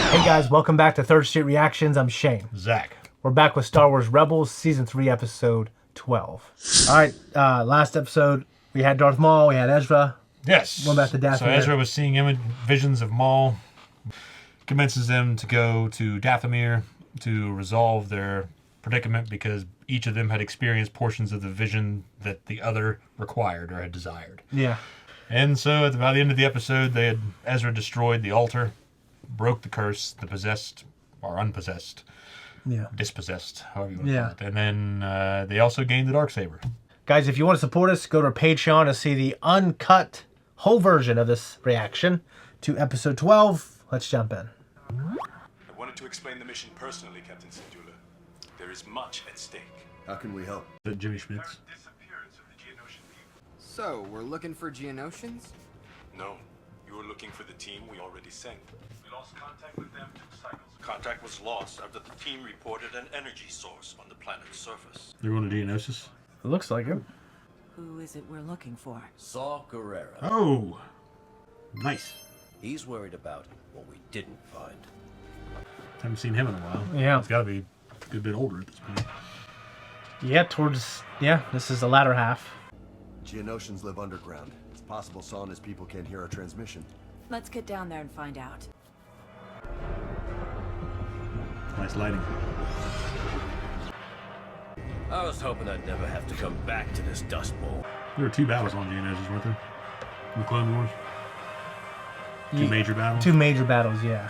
Hey guys, welcome back to Third Street Reactions. I'm Shane. Zach. We're back with Star Wars Rebels Season 3, Episode 12. Alright, last episode, we had Darth Maul, we had Ezra. Yes. Went back to Dathomir. So Ezra was seeing visions of Maul, convinces them to go to Dathomir to resolve their predicament because each of them had experienced portions of the vision that the other required or had desired. Yeah. And so by the end of the episode, Ezra destroyed the altar, broke the curse, the possessed or unpossessed, dispossessed, however you want to call it. And then they also gained the Darksaber. Guys, if you want to support us, go to our Patreon to see the uncut whole version of this reaction to Episode 12. Let's jump in. I wanted to explain the mission personally, Captain Syndulla. There is much at stake. How can we help? Jimmy Schmitz. Disappearance of the Geonosian people. So, we're looking for Geonosians? No, you were looking for the team we already sent. We lost contact with them 2 cycles. Contact was lost after the team reported an energy source on the planet's surface. They're going to Geonosis. It looks like it. Who is it we're looking for? Saw Gerrera. Oh, nice. He's worried about what we didn't find. Haven't seen him in a while. Yeah. He's got to be a good bit older at this point. Yeah, this is the latter half. Geonosians live underground. It's possible Saw and his people can't hear our transmission. Let's get down there and find out. Nice lighting. I was hoping I'd never have to come back to this dust bowl. There were 2 battles on Geonosis, weren't there? In the Clone Wars. 2 major battles. 2 major battles, yeah.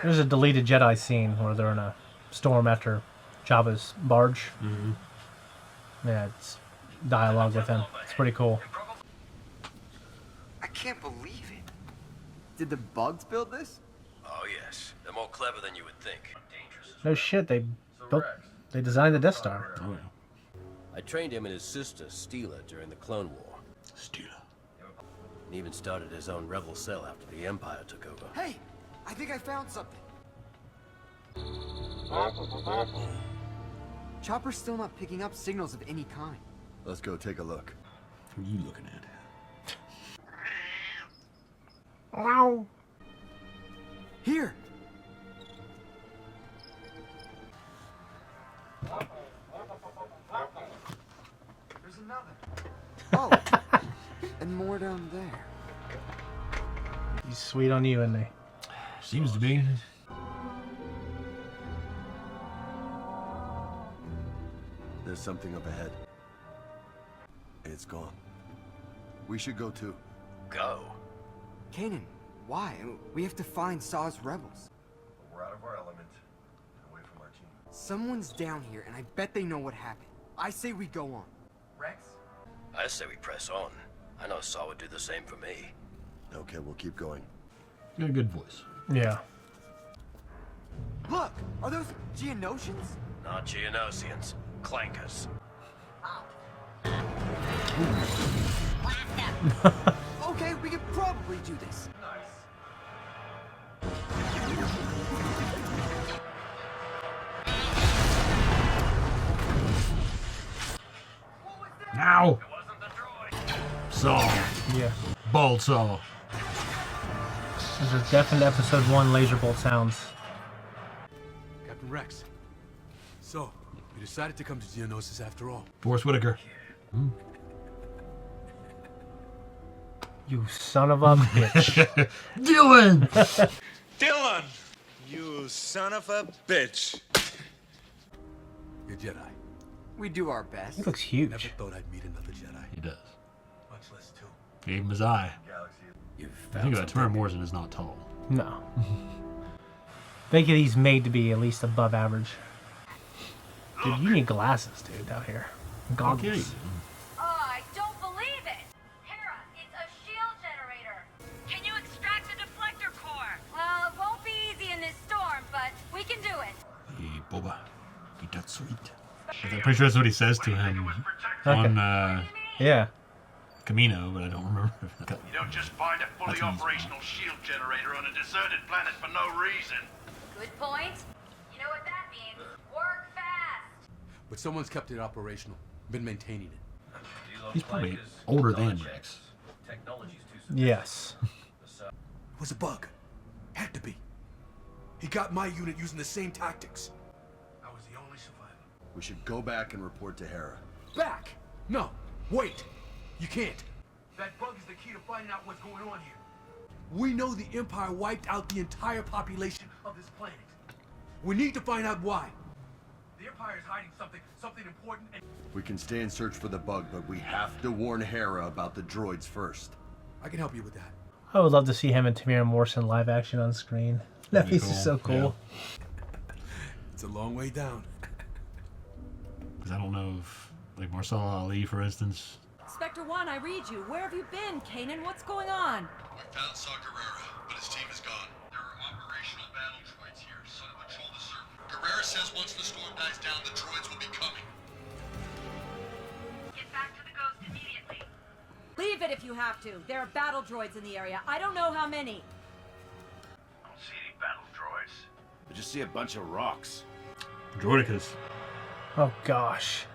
There's a deleted Jedi scene where they're in a storm after Jabba's barge. Yeah, it's dialogue with him. It's pretty cool. I can't believe it. Did the bugs build this? Oh yes, they're more clever than you would think. No shit, they designed the Death Star. Oh, yeah. I trained him and his sister, Steela, during the Clone War. Steela. And even started his own rebel cell after the Empire took over. Hey, I think I found something. Chopper's still not picking up signals of any kind. Let's go take a look. What are you looking at? Wow. Here! There's another. Oh, and more down there. He's sweet on you, isn't he? Seems to be. There's something up ahead. It's gone. We should go too. Go. Kanan, why? We have to find Saw's rebels. We're out of our element. Away from our team. Someone's down here, and I bet they know what happened. I say we go on. Rex? I say we press on. I know Saw would do the same for me. Okay, we'll keep going. You got a good voice. Yeah. Look! Are those Geonosians? Not Geonosians. Clankers. Okay, we could probably do this. Now! Saw. Yeah. Bald Saw. This is definite Episode 1 laser bolt sounds. Captain Rex. So, you decided to come to Geonosis after all. Forrest Whitaker. You son of a bitch. Dylan! Dylan! You son of a bitch. You're Jedi. We do our best. He looks Never huge. thought I'd meet another Jedi. He does. Much less 2. Gave him his eye. You've I found think about it, something. Tamara Morrison is not tall. No. Think he's made to be at least above average. Dude, you need glasses, dude, down here. Goggles. Okay. Oh, I don't believe it! Hera, it's a shield generator! Can you extract the deflector core? Well, it won't be easy in this storm, but we can do it. Hey, Boba. Eat that sweet. I'm pretty sure that's what he says to him on Yeah. Camino, but I don't remember. You don't just find a fully That's easy. operational shield generator on a deserted planet for no reason. Good point. You know what that means? Work fast! But someone's kept it operational, been maintaining it. He's probably older than Rex. Technology's too Yes. It was a bug. Had to be. He got my unit using the same tactics. I was the only survivor. We should go back and report to Hera. Back! No, wait. You can't. That bug is the key to finding out what's going on here. We know the Empire wiped out the entire population of this planet. We need to find out why. The Empire is hiding something important, and We can stay and search for the bug, but we have to warn Hera about the droids first. I can help you with that. I would love to see him and Tamir Morrison live action on screen. That That'd be piece is so cool. It's a long way down. Because I don't know if, like Marcel Ali, for instance. Spectre 1, I read you. Where have you been, Kanan? What's going on? We found Saw Gerrera, but his team is gone. There are operational battle droids here, so to control the server. Gerrera says once the storm dies down, the droids will be coming. Get back to the Ghost immediately. Leave it if you have to. There are battle droids in the area. I don't know how many. I don't see any battle droids. I just see a bunch of rocks. Droidicus. Oh gosh.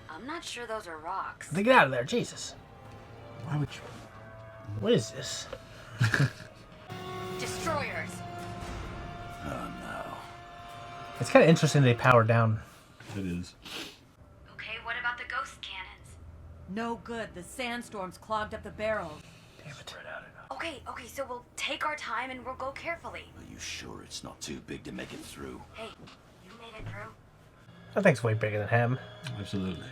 I'm not sure those are rocks. They get out of there, Jesus. Why would you? What is this? Destroyers. Oh no. It's kind of interesting they power down. It is. Okay, what about the ghost cannons? No good. The sandstorms clogged up the barrels. Damn it. Okay, so we'll take our time and we'll go carefully. Are you sure it's not too big to make it through? Hey, you made it through? That thing's way bigger than him. Absolutely.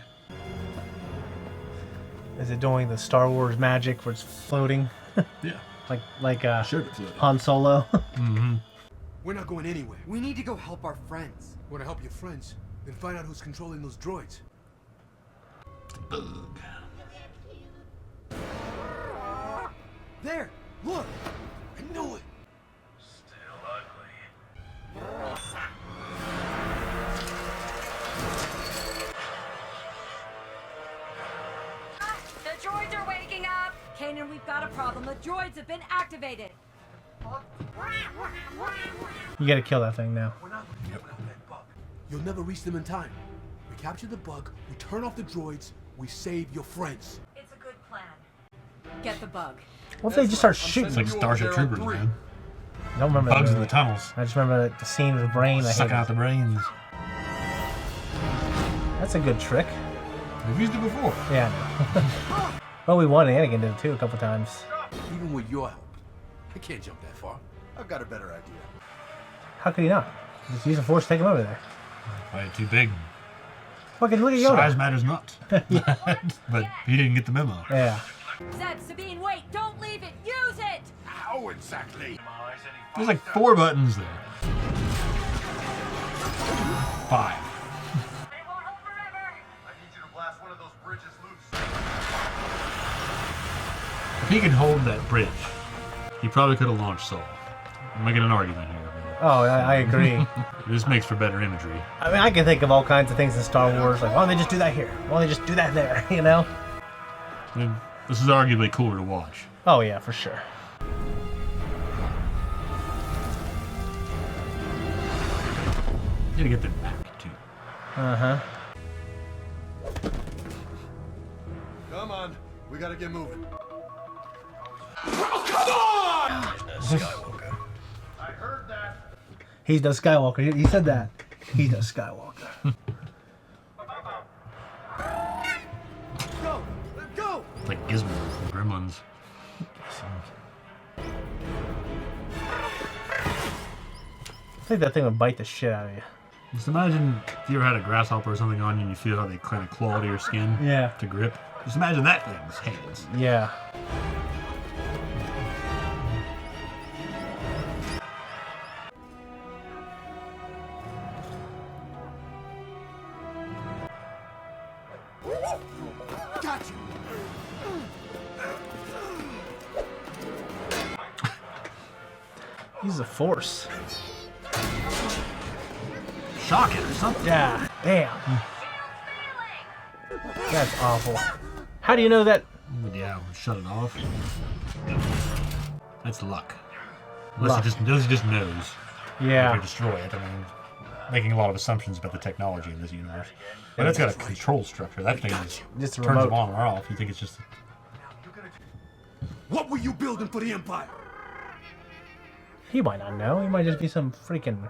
Is it doing the Star Wars magic where it's floating? Yeah. like Sure, it's floating. Han Solo? Mm-hmm. We're not going anywhere. We need to go help our friends. Want to help your friends? Then find out who's controlling those droids. Bug. There! Look! I knew it! Still ugly. The droids are waking up! Kanan, we've got a problem. The droids have been activated. You gotta kill that thing now. We're not going to without that bug. You'll never reach them in time. We capture the bug, we turn off the droids, we save your friends. It's a good plan. Get the bug. What if they just start It's shooting? like Starship Troopers, man. I don't remember Bugs that in the movie. tunnels. I just remember the scene with the brain. I Sucking hated out the it. brains. That's a good trick. We've used it before. Yeah. Well, we won. Anakin did it too a couple times. Even with your help, I can't jump that far. I've got a better idea. How could he not? Just use the Force to take him over there. Probably too big. Fucking look at Size Yoda. matters not. But he didn't get the memo. Yeah. Zed, Sabine, wait! Don't leave it! Use it! How exactly? There's like 4 buttons there. 5. They won't hold forever! I need you to blast one of those bridges loose. If he could hold that bridge, he probably could have launched Saul. I'm making an argument here. Oh, I agree. This makes for better imagery. I mean, I can think of all kinds of things in Star Wars. Like, why don't they just do that here? Why don't they just do that there? You know? And this is arguably cooler to watch. Oh, yeah, for sure. You gotta get them back, too. Uh-huh. Come on, we gotta get moving. He's the Skywalker. He said that. He's the Skywalker. Go! Go! It's like Gizmo from Gremlins. I think that thing would bite the shit out of you. Just imagine if you ever had a grasshopper or something on you and you feel how they kind of claw to your skin Yeah. to grip. Just imagine that thing's hands. Yeah. Got you! He's a Force. Shock it or something. Yeah. Damn. That's awful. How do you know that? But yeah, shut it off. That's luck. Unless Luck. he just knows. Yeah. If you destroy it. I mean, making a lot of assumptions about the technology in this universe. But it's got a control structure. That thing is Just a turns remote. it on or off. You think it's just What were you building for the Empire? He might not know. He might just be some freaking...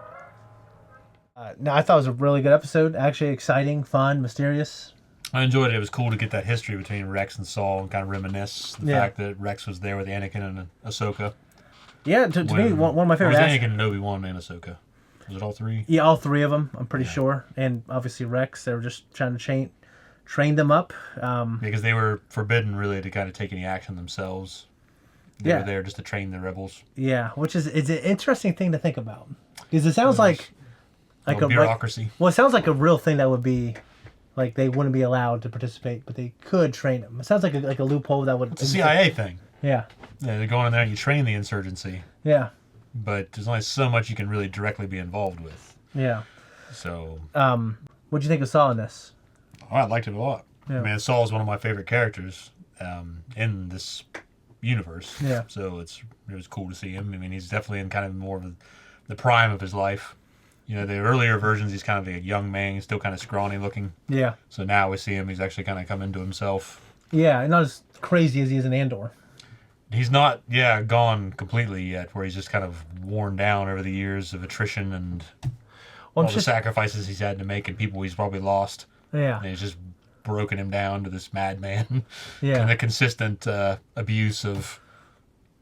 no, I thought it was a really good episode. Actually exciting, fun, mysterious. I enjoyed it. It was cool to get that history between Rex and Saul and kind of reminisce the fact that Rex was there with Anakin and Ahsoka. Yeah, to me, one of my favorite... It was Anakin, Obi-Wan, and Ahsoka. Was it all three? Yeah, all three of them, I'm pretty sure. And obviously Rex, they were just trying to train them up. Because they were forbidden, really, to kind of take any action themselves. They were there just to train the rebels. Yeah, which is it's an interesting thing to think about. Because it sounds like a bureaucracy. Well, it sounds like a real thing that would be... Like, they wouldn't be allowed to participate, but they could train them. It sounds like a loophole that would... It's a CIA thing. Yeah. Yeah, they're going in there and you train the insurgency. Yeah. But there's only so much you can really directly be involved with. Yeah. So... what'd you think of Saul in this? Oh, I liked it a lot. Yeah. I mean, Saul is one of my favorite characters in this universe. Yeah. So it was cool to see him. I mean, he's definitely in kind of more of the prime of his life. You know, the earlier versions, he's kind of a young man. He's still kind of scrawny looking. Yeah. So now we see him, he's actually kind of come into himself. Yeah, not as crazy as he is in Andor. He's not, gone completely yet, where he's just kind of worn down over the years of attrition and all the sacrifices he's had to make and people he's probably lost. Yeah. And he's just broken him down to this madman. Yeah. And the consistent abuse of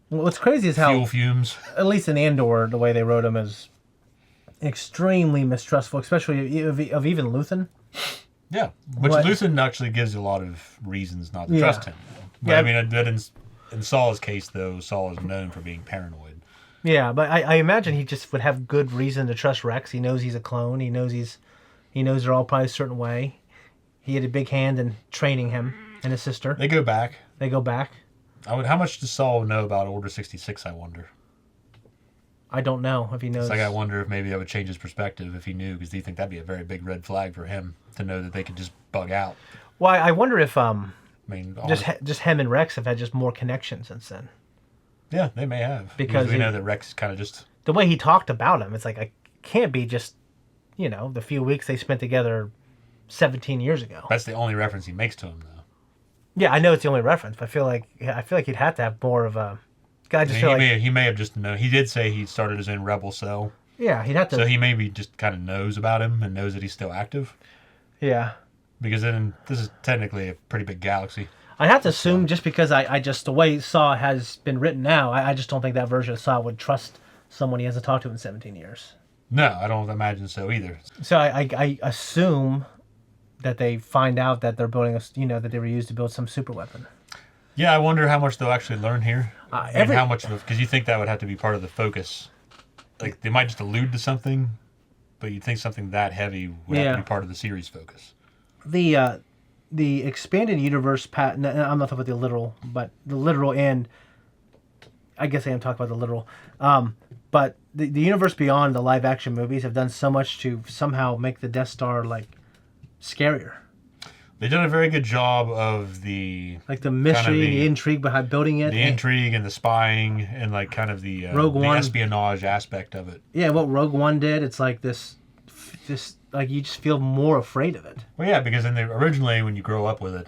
what's crazy is how... fuel fumes. At least in Andor, the way they wrote him is extremely mistrustful, especially of even Luthen. Yeah, which Luthen actually gives you a lot of reasons not to trust him. But, I mean, in Saul's case, though, Saul is known for being paranoid. Yeah, but I imagine he just would have good reason to trust Rex. He knows he's a clone. He knows they're all probably a certain way. He had a big hand in training him and his sister. They go back. How much does Saul know about Order 66, I wonder? I don't know if he knows. It's like I wonder if maybe that would change his perspective if he knew, because do you think that'd be a very big red flag for him to know that they could just bug out? Well, I wonder if just him and Rex have had just more connection since then. Yeah, they may have, because we know that Rex kind of just the way he talked about him. It's like I can't be just the few weeks they spent together 17 years ago. That's the only reference he makes to him, though. Yeah, I know it's the only reference, but I feel like he'd have to have more of a. He may have just known. He did say he started his own rebel cell. Yeah, he'd have to. So he maybe just kind of knows about him and knows that he's still active. Yeah. Because then this is technically a pretty big galaxy. I have to assume just because I just the way Saw has been written now, I just don't think that version of Saw would trust someone he hasn't talked to in 17 years. No, I don't imagine so either. So I assume that they find out that they're building that they were used to build some super weapon. Yeah, I wonder how much they'll actually learn here. And how much because you think that would have to be part of the focus. Like, they might just allude to something, but you'd think something that heavy would have to be part of the series focus. The expanded universe pattern, I'm not talking about the literal, but the literal and I guess I am talking about the literal. But the universe beyond the live action movies have done so much to somehow make the Death Star scarier. They've done a very good job of the mystery, the intrigue behind building it, the intrigue and the spying, and the Rogue One espionage aspect of it. Yeah, what Rogue One did, it's like this you just feel more afraid of it. Well, yeah, because originally when you grow up with it,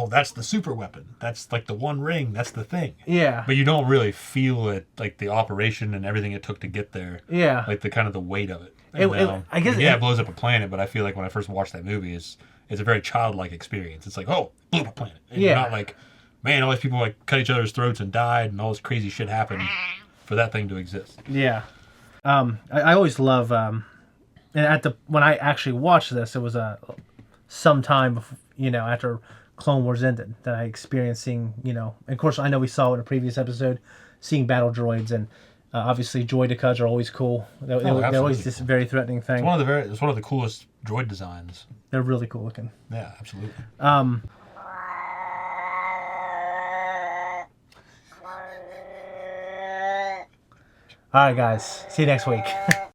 that's the super weapon. That's like the one ring. That's the thing. Yeah. But you don't really feel it, like the operation and everything it took to get there. Yeah. Like the weight of it. I guess. It blows up a planet, but I feel like when I first watched that movie, it's a very childlike experience. It's like, oh, blew up a planet. And you're not like, man, all these people cut each other's throats and died, and all this crazy shit happened for that thing to exist. Yeah. I always love. And when I actually watched this, it was some time after Clone Wars ended that I experienced seeing, and of course I know we saw in a previous episode, seeing battle droids, and obviously droidekas are always cool. They're always this very threatening thing. It's one of the coolest droid designs. They're really cool looking. Yeah, absolutely. All right, guys. See you next week.